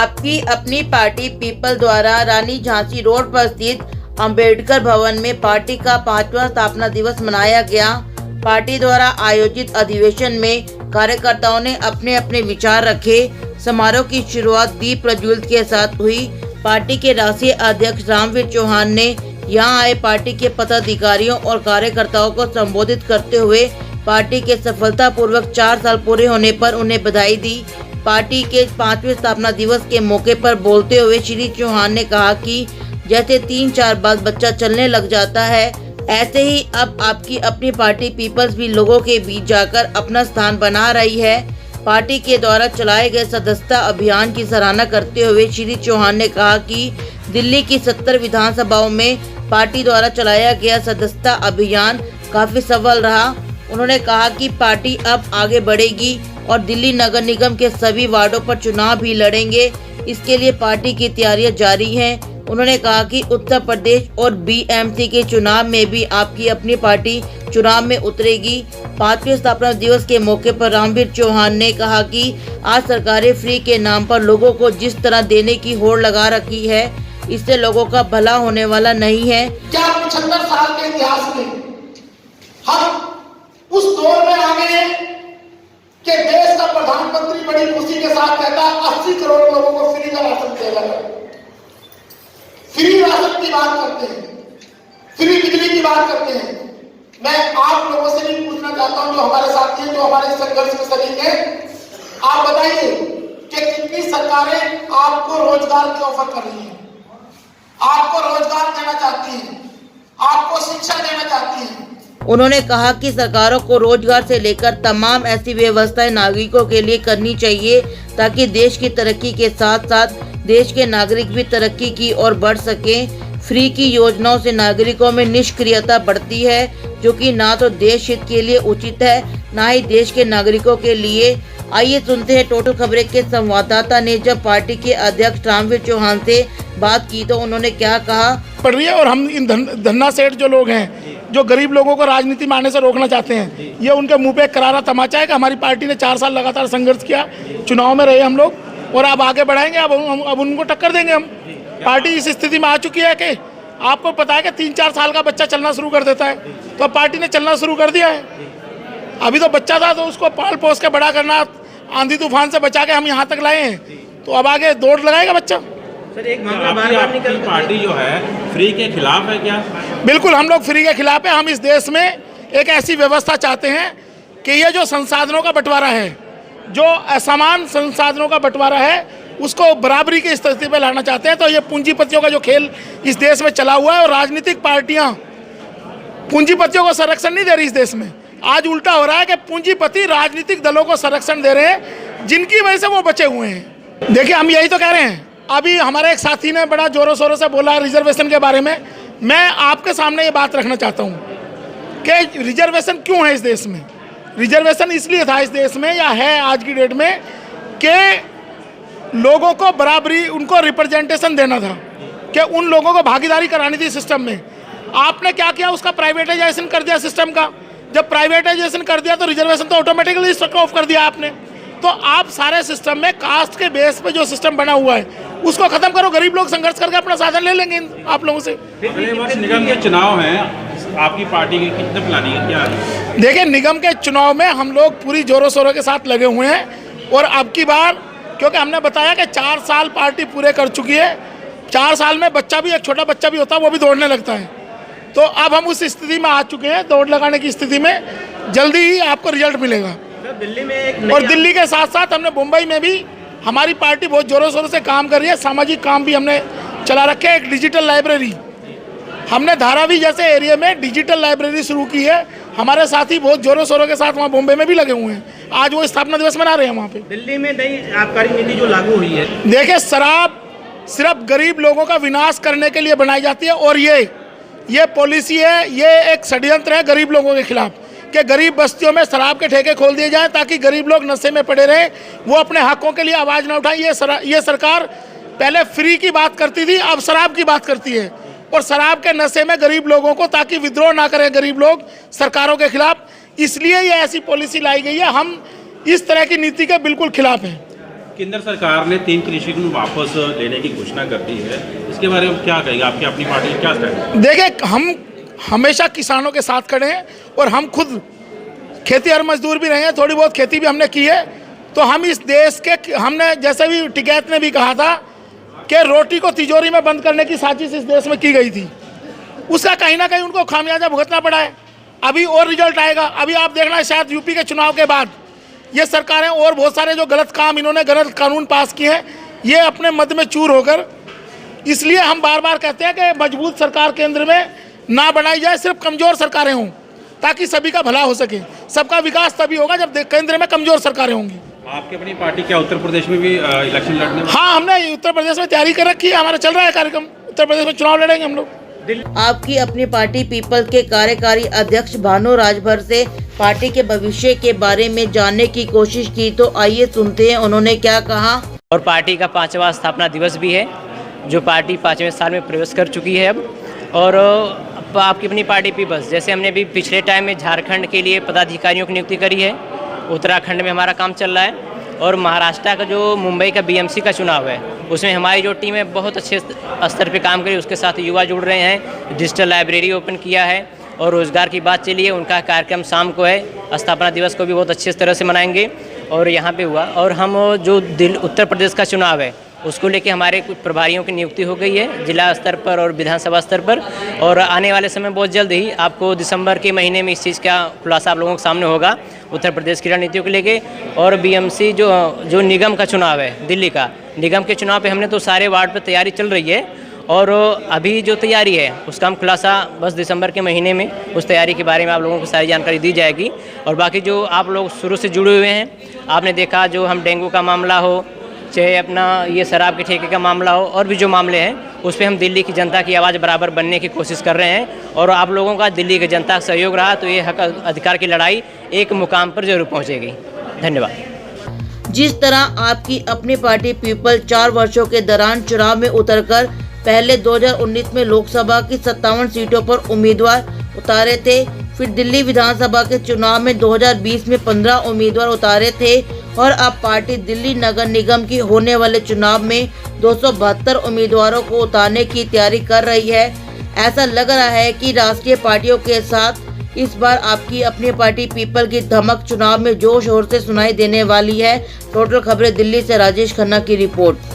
आपकी अपनी party people द्वारा रानी झांसी रोड पर स्थित अंबेडकर भवन में पार्टी का 5वां स्थापना दिवस मनाया गया। पार्टी द्वारा आयोजित अधिवेशन में कार्यकर्ताओं ने अपने अपने विचार रखे। समारोह की शुरुआत दीप प्रज्वलित के साथ हुई। पार्टी के राष्ट्रीय अध्यक्ष रामवीर चौहान ने यहां आए पार्टी के पदाधिकारियों और कार्यकर्ताओं को संबोधित करते हुए पार्टी के सफलतापूर्वक 4 साल पूरे होने पर उन्हें बधाई दी। पार्टी के 5वें स्थापना दिवस के मौके पर बोलते हुए श्री चौहान ने कहा कि जैसे 3-4 बाद बच्चा चलने लग जाता है, ऐसे ही अब आपकी अपनी पार्टी पीपल्स भी लोगों के बीच जाकर अपना स्थान बना रही है। पार्टी के द्वारा चलाए गए सदस्यता अभियान की सराहना करते हुए श्री चौहान ने कहा कि दिल्ली की 70 विधानसभाओं में पार्टी द्वारा चलाया गया सदस्यता अभियान काफी सफल रहा। उन्होंने कहा कि पार्टी अब आगे बढ़ेगी और दिल्ली नगर निगम के सभी वार्डों पर चुनाव भी लड़ेंगे। इसके लिए पार्टी की तैयारियां जारी हैं। उन्होंने कहा कि उत्तर प्रदेश और बीएमसी के चुनाव में भी आपकी अपनी पार्टी चुनाव में उतरेगी। 5वें स्थापना दिवस के मौके पर रामवीर चौहान ने कहा कि आज सरकारें फ्री के नाम पर लोगों को जिस तरह देने की होड़ लगा रखी है, इससे लोगों का भला होने वाला नहीं है। क्या 75 साल के इतिहास में हम उस दौर में आ गए कि देश का प्रधानमंत्री बड़ी खुशी के साथ कहता 80 करोड़ लोगों को फ्री का राशन दिया जाएगा। फ्री राशन की बात करते हैं, फ्री बिजली की बात करते हैं। मैं आप लोगों से भी पूछना चाहता हूं, जो हमारे साथी हैं, जो हमारे संघर्ष में शरीक हैं, आप बताइए कि कितनी सरकारें आपको रोजगार की ऑफर कर रही हैं, आपको रोजगार देना चाहती हैं, आपको शिक्षा देना चाहती हैं। उन्होंने कहा कि सरकारों को रोजगार से लेकर तमाम ऐसी व्यवस्थाएं नागरिकों के लिए करनी चाहिए ताकि देश की तरक्की के साथ साथ देश के नागरिक भी तरक्की की ओर बढ़ सकें। फ्री की योजनाओं से नागरिकों में निष्क्रियता बढ़ती है, जो कि ना तो देश हित के लिए उचित है, ना ही देश के नागरिकों के लिए। आइए सुनते हैं टोटल खबरें के संवाददाता ने जब पार्टी के अध्यक्ष रामवीर चौहान से बात की तो उन्होंने क्या कहा। पड़ रही है और हम इन धन्ना सेठ जो लोग हैं, जो गरीब लोगों को राजनीति में आने से रोकना चाहते हैं, ये उनके मुंह पे करारा तमाचा है कि हमारी पार्टी ने 4 साल लगातार संघर्ष किया, चुनाव में रहे हम लोग और अब आगे बढ़ाएंगे। अब उनको टक्कर देंगे हम। पार्टी इस स्थिति में आ चुकी है कि आपको पता है कि 3-4 साल का बच्चा चलना शुरू कर देता है, तो पार्टी ने चलना शुरू कर दिया है। अभी तो बच्चा था तो उसको पाल पोस के बड़ा करना, आंधी तूफान से बचा के हम यहाँ तक लाए हैं, तो अब आगे दौड़ लगाएगा बच्चा। सर एक आपकी पार्टी जो है फ्री के खिलाफ है क्या? बिल्कुल, हम लोग फ्री के खिलाफ है। हम इस देश में एक ऐसी व्यवस्था चाहते हैं कि ये जो संसाधनों का बंटवारा है, जो असमान संसाधनों का बंटवारा है, उसको बराबरी की स्थिति पर लाना चाहते हैं। तो ये पूंजीपतियों का जो खेल इस देश में चला हुआ है और राजनीतिक पार्टियां पूंजीपतियों को संरक्षण नहीं दे रही इस देश में। आज उल्टा हो रहा है कि पूंजीपति राजनीतिक दलों को संरक्षण दे रहे हैं, जिनकी वजह से वो बचे हुए हैं। देखिए, हम यही तो कह रहे हैं। अभी हमारे एक साथी ने बड़ा जोरों शोरों से बोला रिजर्वेशन के बारे में। मैं आपके सामने ये बात रखना चाहता हूँ कि रिजर्वेशन क्यों है इस देश में। रिजर्वेशन इसलिए था इस देश में, या है आज की डेट में, कि लोगों को बराबरी, उनको रिप्रेजेंटेशन देना था, कि उन लोगों को भागीदारी करानी थी सिस्टम में। आपने क्या किया, उसका प्राइवेटाइजेशन कर दिया सिस्टम का। जब प्राइवेटाइजेशन कर दिया तो रिजर्वेशन तो ऑटोमेटिकली स्टॉक ऑफ कर दिया आपने। तो आप सारे सिस्टम में कास्ट के बेस पे जो सिस्टम बना हुआ है उसको खत्म करो। गरीब लोग संघर्ष करके अपना साधन ले लेंगे आप लोगों से। अगले वर्ष निगम के चुनाव हैं, आपकी पार्टी की कितने प्लानिंग है, क्या है? देखिए, निगम के चुनाव में हम लोग पूरी जोरों शोरों के साथ लगे हुए हैं और अब की बार, क्योंकि हमने बताया कि 4 साल पार्टी पूरे कर चुकी है, 4 साल में बच्चा भी, एक छोटा बच्चा भी होता है, वो भी दौड़ने लगता है। तो अब हम उस स्थिति में आ चुके हैं, दौड़ लगाने की स्थिति में। जल्दी ही आपको रिजल्ट मिलेगा। दिल्ली में और दिल्ली के साथ साथ हमने मुंबई में भी हमारी पार्टी बहुत जोरों शोरों से काम कर रही है। सामाजिक काम भी हमने चला रखे है। एक डिजिटल लाइब्रेरी हमने धारावी जैसे एरिया में डिजिटल लाइब्रेरी शुरू की है। हमारे साथी बहुत जोरों शोरों के साथ वहाँ बॉम्बे में भी लगे हुए हैं। आज वो स्थापना दिवस मना रहे हैं वहाँ पे। दिल्ली में नई आबकारी नीति जो लागू हुई है, देखिए, शराब सिर्फ गरीब लोगों का विनाश करने के लिए बनाई जाती है और ये पॉलिसी है, ये एक षड्यंत्र है गरीब लोगों के खिलाफ, कि गरीब बस्तियों में शराब के ठेके खोल दिए जाएं ताकि गरीब लोग नशे में पड़े रहें, वो अपने हकों के लिए आवाज़ न उठाएं। ये सरकार पहले फ्री की बात करती थी, अब शराब की बात करती है, और शराब के नशे में गरीब लोगों को, ताकि विद्रोह ना करें गरीब लोग सरकारों के खिलाफ, इसलिए ये ऐसी पॉलिसी लाई गई है। हम इस तरह की नीति के बिल्कुल खिलाफ हैं। केंद्र सरकार ने 3 कृषि कानून वापस लेने की घोषणा कर दी है, इसके बारे में क्या कहेंगे? आपकी अपनी पार्टी क्या स्टैंड है? देखिए, हम हमेशा किसानों के साथ खड़े हैं और हम खुद खेतीहर मजदूर भी रहे हैं, थोड़ी बहुत खेती भी हमने की है। तो हम इस देश के, हमने जैसे भी टिकैत ने भी कहा था कि रोटी को तिजोरी में बंद करने की साजिश इस देश में की गई थी, उसका कहीं ना कहीं उनको खामियाजा भुगतना पड़ा है। अभी और रिजल्ट आएगा। अभी आप देखना, शायद यूपी के चुनाव के बाद ये सरकारें और बहुत सारे जो गलत काम, इन्होंने गलत कानून पास किए हैं, ये अपने मद में चूर होकर, इसलिए हम बार बार कहते हैं कि मजबूत सरकार केंद्र में ना बनाई जाए, सिर्फ कमज़ोर सरकारें हों, ताकि सभी का भला हो सके। सबका विकास तभी होगा जब केंद्र में कमज़ोर सरकारें होंगी। आपकी अपनी पार्टी क्या उत्तर प्रदेश में भी इलेक्शन लड़ने? हाँ, हमने उत्तर प्रदेश में तैयारी कर रखी है, हमारा चल रहा है कार्यक्रम। उत्तर प्रदेश में चुनाव लड़ेंगे हम लोग। आपकी अपनी पार्टी पीपल के कार्यकारी अध्यक्ष भानु राजभर से पार्टी के भविष्य के बारे में जानने की कोशिश की, तो आइए सुनते हैं उन्होंने क्या कहा। और पार्टी का 5वां स्थापना दिवस भी है, जो पार्टी 5वें साल में प्रवेश कर चुकी है अब। और आपकी अपनी पार्टी पीपल्स, जैसे हमने भी पिछले टाइम में झारखंड के लिए पदाधिकारियों की नियुक्ति करी है, उत्तराखंड में हमारा काम चल रहा है, और महाराष्ट्र का जो मुंबई का बीएमसी का चुनाव है, उसमें हमारी जो टीम है बहुत अच्छे स्तर पे काम करी। उसके साथ युवा जुड़ रहे हैं, डिजिटल लाइब्रेरी ओपन किया है, और रोज़गार की बात चली है। उनका कार्यक्रम शाम को है, स्थापना दिवस को भी बहुत अच्छे तरह से मनाएंगे, और यहाँ पे हुआ। और हम जो उत्तर प्रदेश का चुनाव है, उसको लेके हमारे कुछ प्रभारियों की नियुक्ति हो गई है, जिला स्तर पर और विधानसभा स्तर पर। और आने वाले समय बहुत जल्द ही आपको दिसंबर के महीने में इस चीज़ का खुलासा आप लोगों के सामने होगा, उत्तर प्रदेश की रणनीतियों को लेके। और बीएमसी जो निगम का चुनाव है, दिल्ली का निगम के चुनाव पे हमने तो सारे वार्ड पर तैयारी चल रही है, और अभी जो तैयारी है उसका हम खुलासा बस दिसंबर के महीने में, उस तैयारी के बारे में आप लोगों को सारी जानकारी दी जाएगी। और बाकी जो आप लोग शुरू से जुड़े हुए हैं, आपने देखा जो हम डेंगू का मामला हो, चाहे अपना ये शराब के ठेके का मामला हो, और भी जो मामले हैं, उस पर हम दिल्ली की जनता की आवाज़ बराबर बनने की कोशिश कर रहे हैं। और आप लोगों का दिल्ली की जनता का सहयोग रहा तो ये हक अधिकार की लड़ाई एक मुकाम पर जरूर पहुंचेगी। धन्यवाद। जिस तरह आपकी अपनी पार्टी पीपल 4 वर्षों के दौरान चुनाव में उतरकर पहले 2019 में लोकसभा की 57 सीटों पर उम्मीदवार उतारे थे, फिर दिल्ली विधानसभा के चुनाव में 2020 में 15 उम्मीदवार उतारे थे, और अब पार्टी दिल्ली नगर निगम की होने वाले चुनाव में 272 उम्मीदवारों को उतारने की तैयारी कर रही है। ऐसा लग रहा है कि राष्ट्रीय पार्टियों के साथ इस बार आपकी अपनी पार्टी पीपल की धमक चुनाव में जोर शोर से सुनाई देने वाली है। टोटल खबरें दिल्ली से राजेश खन्ना की रिपोर्ट।